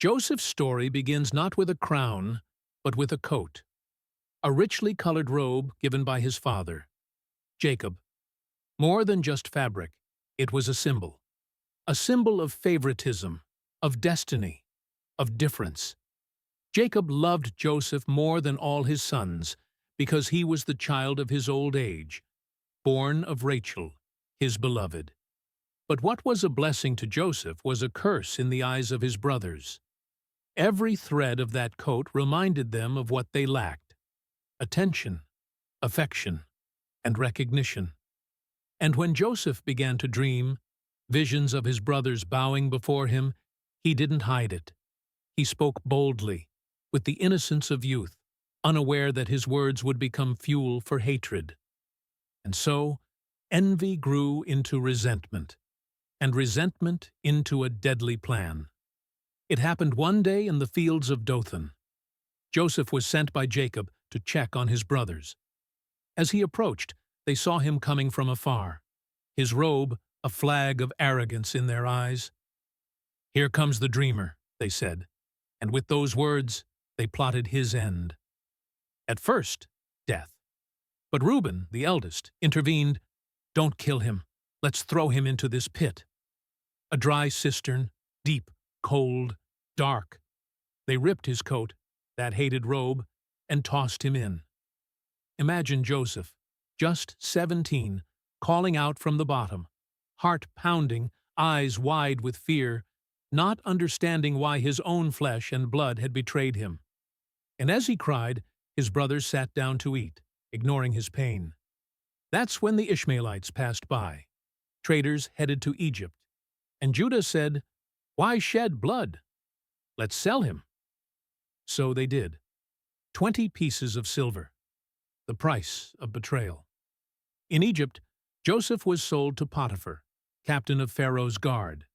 Joseph's story begins not with a crown, but with a coat, a richly colored robe given by his father, Jacob. More than just fabric, it was a symbol of favoritism, of destiny, of difference. Jacob loved Joseph more than all his sons because he was the child of his old age, born of Rachel, his beloved. But what was a blessing to Joseph was a curse in the eyes of his brothers. Every thread of that coat reminded them of what they lacked: attention, affection, and recognition. And when Joseph began to dream, visions of his brothers bowing before him, he didn't hide it. He spoke boldly, with the innocence of youth, unaware that his words would become fuel for hatred. And so, envy grew into resentment, and resentment into a deadly plan. It happened one day in the fields of Dothan. Joseph was sent by Jacob to check on his brothers. As he approached, they saw him coming from afar, his robe a flag of arrogance in their eyes. "Here comes the dreamer," they said, and with those words they plotted his end. At first, death. But Reuben, the eldest, intervened. "Don't kill him. Let's throw him into this pit." A dry cistern, deep, cold, dark. They ripped his coat, that hated robe, and tossed him in. Imagine Joseph, just 17, calling out from the bottom, heart pounding, eyes wide with fear, not understanding why his own flesh and blood had betrayed him. And as he cried, his brothers sat down to eat, ignoring his pain. That's when the Ishmaelites passed by, traders headed to Egypt. And Judah said, "Why shed blood? Let's sell him." So they did. 20 pieces of silver, the price of betrayal. In Egypt, Joseph was sold to Potiphar, captain of Pharaoh's guard,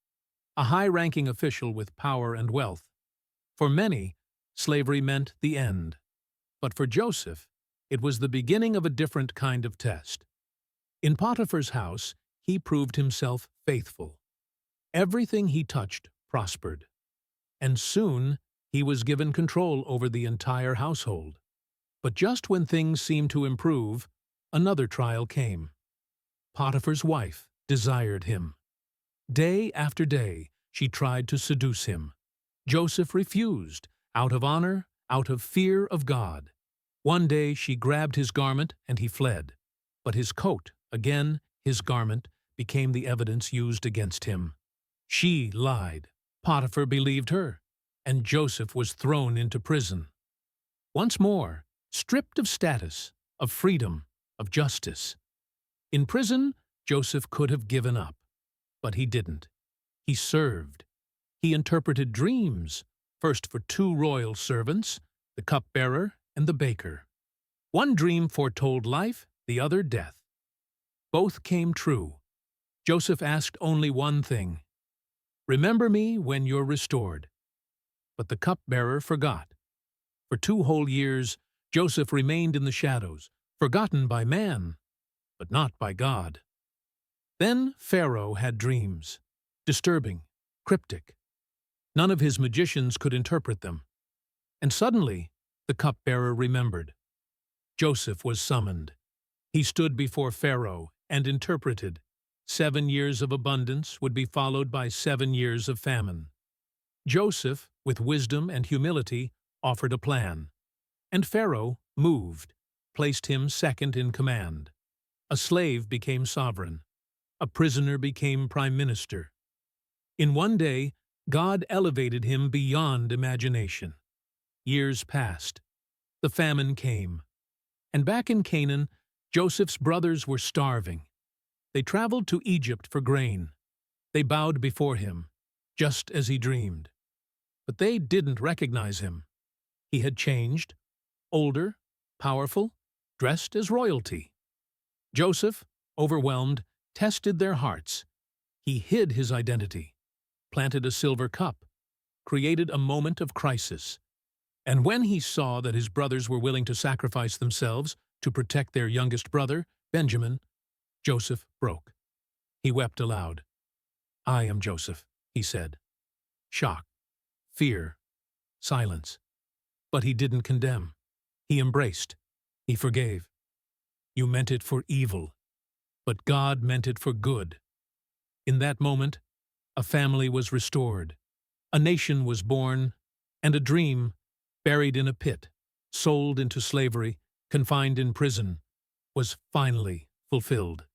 a high-ranking official with power and wealth. For many, slavery meant the end. But for Joseph, it was the beginning of a different kind of test. In Potiphar's house, he proved himself faithful. Everything he touched prospered. And soon, he was given control over the entire household. But just when things seemed to improve, another trial came. Potiphar's wife desired him. Day after day, she tried to seduce him. Joseph refused, out of honor, out of fear of God. One day she grabbed his garment and he fled. But his coat, again his garment, became the evidence used against him. She lied. Potiphar believed her, and Joseph was thrown into prison. Once more, stripped of status, of freedom, of justice. In prison, Joseph could have given up, but he didn't. He served. He interpreted dreams, first for 2 royal servants, the cupbearer and the baker. One dream foretold life, the other death. Both came true. Joseph asked only one thing: "Remember me when you're restored." But the cupbearer forgot. For 2 whole years, Joseph remained in the shadows, forgotten by man, but not by God. Then Pharaoh had dreams, disturbing, cryptic. None of his magicians could interpret them. And suddenly, the cupbearer remembered. Joseph was summoned. He stood before Pharaoh and interpreted. 7 years of abundance would be followed by 7 years of famine. Joseph, with wisdom and humility, offered a plan. And Pharaoh, moved, placed him second in command. A slave became sovereign. A prisoner became prime minister. In one day, God elevated him beyond imagination. Years passed. The famine came. And back in Canaan, Joseph's brothers were starving. They traveled to Egypt for grain. They bowed before him, just as he dreamed. But they didn't recognize him. He had changed, older, powerful, dressed as royalty. Joseph, overwhelmed, tested their hearts. He hid his identity, planted a silver cup, created a moment of crisis. And when he saw that his brothers were willing to sacrifice themselves to protect their youngest brother, Benjamin, Joseph broke. He wept aloud. "I am Joseph," he said. Shock, fear, silence. But he didn't condemn. He embraced. He forgave. You meant it for evil, but God meant it for good. In that moment, a family was restored, a nation was born, and a dream, buried in a pit, sold into slavery, confined in prison, was finally fulfilled.